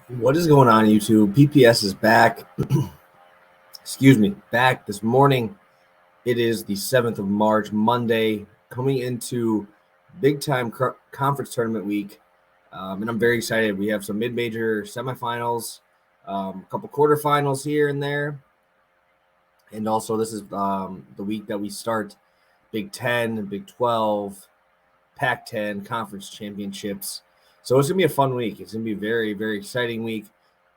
What is going on, YouTube? PPS is back. Excuse me, back this morning. It is the 7th of March, Monday, coming into big time conference tournament week. And I'm very excited. We have some mid major semifinals, a couple quarterfinals here and there. And also, this is the week that we start Big 10, Big 12, Pac 10 conference championships. So it's going to be a fun week. It's going to be a very, very exciting week.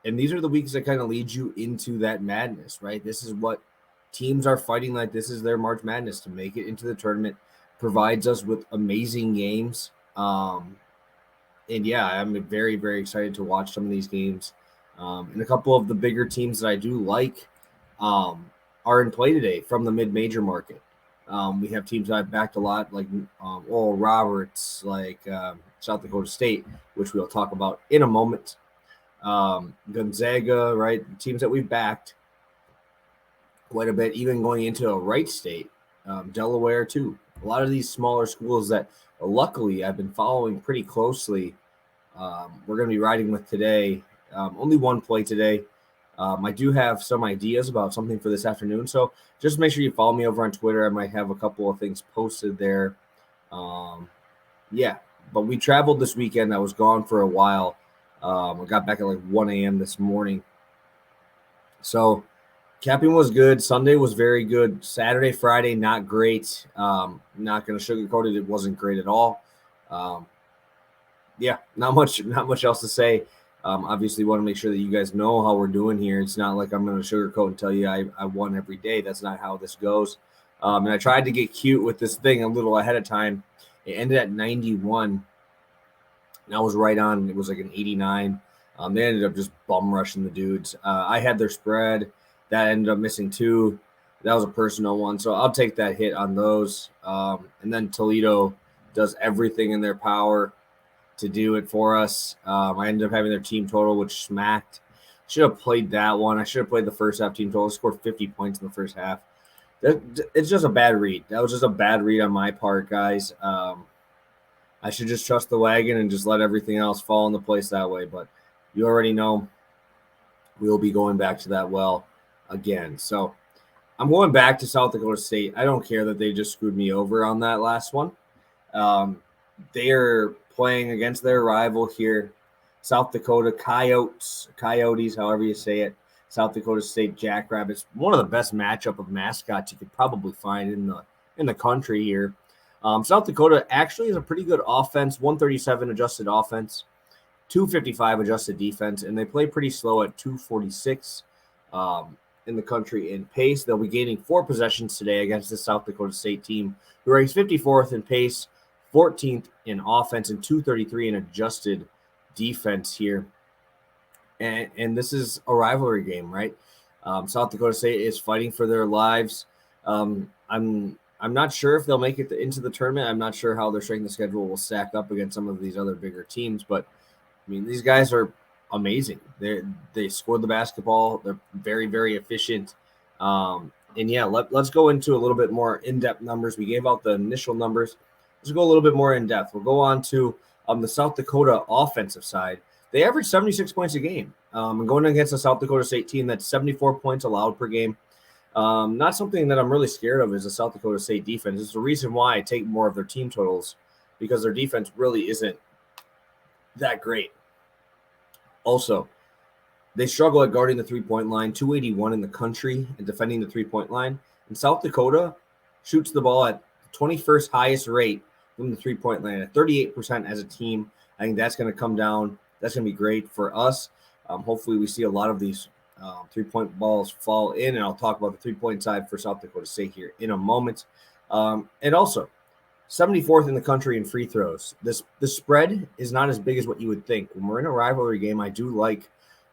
And these are the weeks that kind of lead you into that madness, right? This is what teams are fighting like. This is their March Madness to make it into the tournament. Provides us with amazing games. And yeah, I'm very, very excited to watch some of these games. And a couple of the bigger teams that I do like are in play today from the mid-major market. We have teams that I've backed a lot, like Oral Roberts, like South Dakota State, which we'll talk about in a moment. Gonzaga, right? Teams that we've backed quite a bit, even going into a Wright State, Delaware too. A lot of these smaller schools that luckily I've been following pretty closely. We're going to be riding with today. Only one play today. I do have some ideas about something for this afternoon, so just make sure you follow me over on Twitter. I might have a couple of things posted there. Yeah, but we traveled this weekend. I was gone for a while. I got back at like 1 a.m. this morning. So capping was good. Sunday was very good. Saturday, Friday, not great. Not going to sugarcoat it. It wasn't great at all. Yeah, not much else to say. Obviously, want to make sure that you guys know how we're doing here. It's not like I'm going to sugarcoat and tell you I won every day. That's not how this goes. And I tried to get cute with this thing a little ahead of time. It ended at 91. And I was right on. It was like an 89. They ended up just bum rushing the dudes. I had their spread. That ended up missing 2. That was a personal one. So I'll take that hit on those. And then Toledo does everything in their power to do it for us. I ended up having their team total, which smacked. Should have played that one. I should have played the first half team total. I scored 50 points in the first half. It's just a bad read. That was just a bad read on my part, guys. I should just trust the wagon and just let everything else fall into place that way. But you already know we'll be going back to that well again. So I'm going back to South Dakota State. I don't care that they just screwed me over on that last one. They are playing against their rival here, South Dakota Coyotes, however you say it. South Dakota State Jackrabbits, one of the best matchup of mascots you could probably find in the country here. South Dakota actually is a pretty good offense, 137 adjusted offense, 255 adjusted defense, and they play pretty slow at 246 in the country in pace. They'll be gaining 4 possessions today against the South Dakota State team, who ranks 54th in pace, 14th in offense, and 233 in adjusted defense here. And this is a rivalry game, right? South Dakota State is fighting for their lives. I'm not sure if they'll make it into the tournament. I'm not sure how their strength of schedule will stack up against some of these other bigger teams. But, I mean, these guys are amazing. They scored the basketball. They're very, very efficient. And, yeah, let's go into a little bit more in-depth numbers. We gave out the initial numbers. Let's go a little bit more in-depth. We'll go on to the South Dakota offensive side. They average 76 points a game. And going against a South Dakota State team that's 74 points allowed per game. Not something that I'm really scared of is the South Dakota State defense. It's the reason why I take more of their team totals, because their defense really isn't that great. Also, they struggle at guarding the three-point line, 281 in the country, and defending the three-point line. And South Dakota shoots the ball at the 21st highest rate from the three-point line at 38% as a team. I think that's going to come down. That's going to be great for us. Hopefully we see a lot of these three-point balls fall in, and I'll talk about the three-point side for South Dakota State here in a moment. And also, 74th in the country in free throws. The spread is not as big as what you would think. When we're in a rivalry game, I do like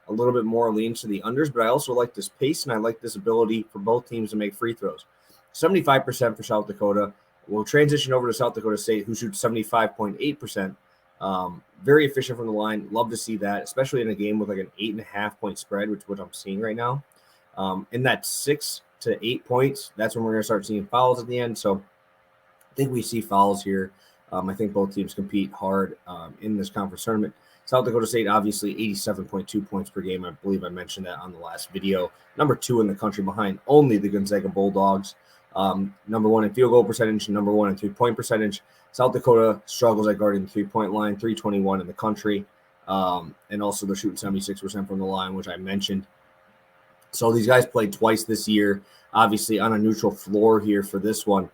a little bit more leans to the unders, but I also like this pace, and I like this ability for both teams to make free throws. 75% for South Dakota. We'll transition over to South Dakota State, who shoots 75.8%. Very efficient from the line. Love to see that, especially in a game with like an 8.5 point spread, which is what I'm seeing right now. In that 6 to 8 points, that's when we're going to start seeing fouls at the end. So I think we see fouls here. I think both teams compete hard in this conference tournament. South Dakota State, obviously 87.2 points per game. I believe I mentioned that on the last video. Number 2 in the country behind only the Gonzaga Bulldogs. Number 1 in field goal percentage, number 1 in three-point percentage. South Dakota struggles at guarding the three-point line, 321 in the country. And also they're shooting 76% from the line, which I mentioned. So these guys played twice this year, obviously on a neutral floor here for this one.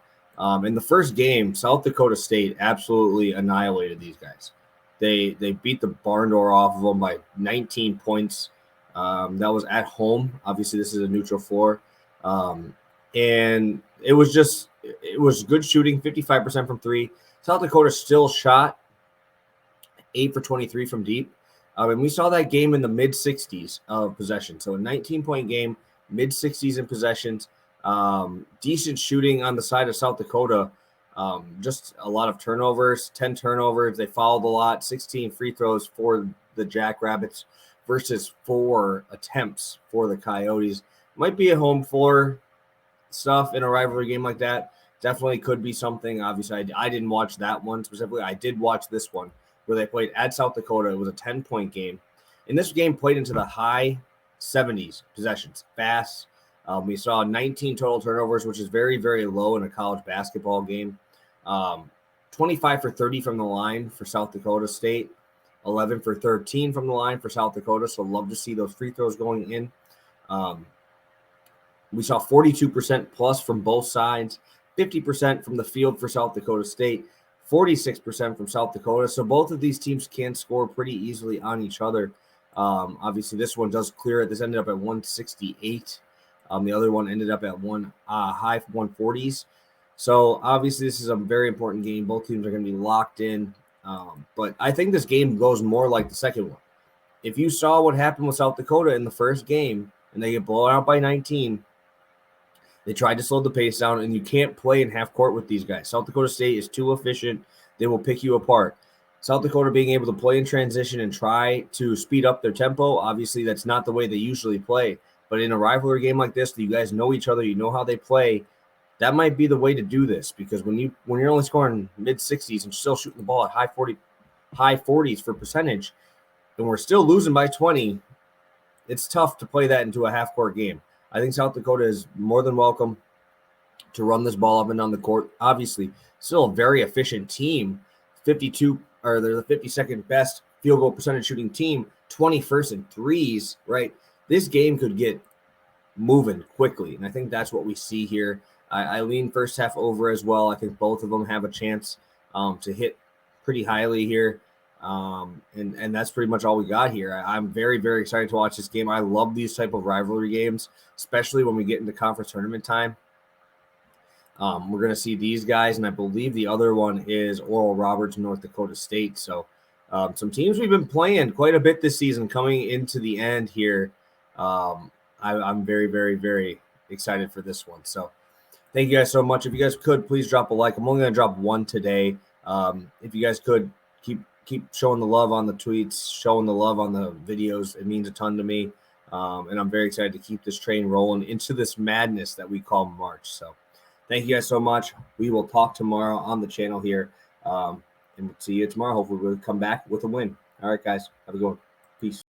In the first game, South Dakota State absolutely annihilated these guys. They beat the barn door off of them by 19 points. That was at home. Obviously, this is a neutral floor. And it was good shooting, 55% from three. South Dakota still shot 8 for 23 from deep. And we saw that game in the mid-60s of possession. So a 19-point game, mid-60s in possessions. Decent shooting on the side of South Dakota. Just a lot of turnovers, 10 turnovers. They fouled a lot, 16 free throws for the Jackrabbits versus 4 attempts for the Coyotes. Might be a home floor stuff in a rivalry game like that. Definitely could be something. Obviously, I didn't watch that one specifically. I did watch this one where they played at South Dakota. It was a 10-point game. And this game played into the high 70s possessions, fast. We saw 19 total turnovers, which is very, very low in a college basketball game. 25 for 30 from the line for South Dakota State, 11 for 13 from the line for South Dakota. So love to see those free throws going in. We saw 42% plus from both sides, 50% from the field for South Dakota State, 46% from South Dakota. So both of these teams can score pretty easily on each other. Obviously, this one does clear it. This ended up at 168. The other one ended up at high 140s. So obviously, this is a very important game. Both teams are going to be locked in. But I think this game goes more like the second one. If you saw what happened with South Dakota in the first game and they get blown out by 19, they tried to slow the pace down, and you can't play in half court with these guys. South Dakota State is too efficient. They will pick you apart. South Dakota being able to play in transition and try to speed up their tempo, obviously that's not the way they usually play. But in a rivalry game like this, you guys know each other, you know how they play. That might be the way to do this, because when you're only scoring mid-60s and still shooting the ball at high 40s for percentage, and we're still losing by 20, it's tough to play that into a half-court game. I think South Dakota is more than welcome to run this ball up and down the court. Obviously, still a very efficient team. They're the 52nd best field goal percentage shooting team, 21st in threes, right? This game could get moving quickly, and I think that's what we see here. I lean first half over as well. I think both of them have a chance to hit pretty highly here. And that's pretty much all we got here. I'm very, very excited to watch this game. I love these type of rivalry games, especially when we get into conference tournament time. We're going to see these guys, and I believe the other one is Oral Roberts, North Dakota State. So some teams we've been playing quite a bit this season coming into the end here. I'm very, very, very excited for this one. So thank you guys so much. If you guys could, please drop a like. I'm only going to drop one today. If you guys could, keep showing the love on the tweets, showing the love on the videos. It means a ton to me. And I'm very excited to keep this train rolling into this madness that we call March. So thank you guys so much. We will talk tomorrow on the channel here. And we'll see you tomorrow. Hopefully we'll come back with a win. All right, guys. Have a good one. Peace.